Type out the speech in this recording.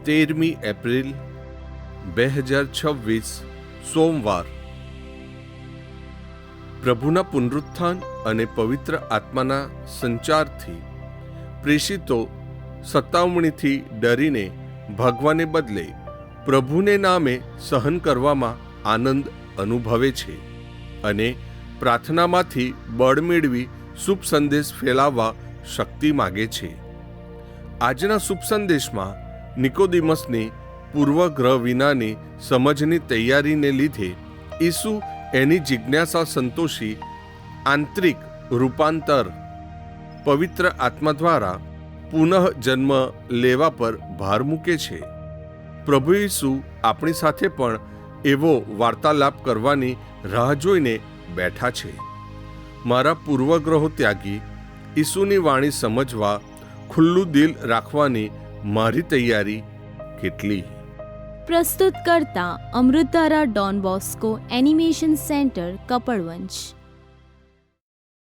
13મી April 2026 સોમવાર. પ્રભુના પુનરુત્થાન અને પવિત્ર આત્માના સંચારથી પ્રેષિતો સતાવણીથી ડરીને ભાગવાને બદલે પ્રભુને નામે સહન કરવામાં આનંદ અનુભવે છે અને પ્રાર્થનામાંથી બળ મેળવી શુભ સંદેશ ફેલાવવા શક્તિ માગે છે. આજના શુભ સંદેશમાં નિકોદેમસની પૂર્વગ્રહ વિનાની સમજની તૈયારીને લીધે ઈસુ એની જિજ્ઞાસા સંતોષી આંતરિક રૂપાંતર પવિત્ર આત્મા દ્વારા પુનઃ જન્મ લેવા પર ભાર મૂકે છે. પ્રભુ ઈસુ આપણી સાથે પણ એવો વાર્તાલાપ કરવાની રાહ જોઈને બેઠા છે. મારા પૂર્વગ્રહો ત્યાગી ઈસુની વાણી સમજવા ખુલ્લું દિલ રાખવાની મારી તૈયારી કેટલી. પ્રસ્તુત કરતા અમૃતધારા Don Bosco animation centre Kapadvanj.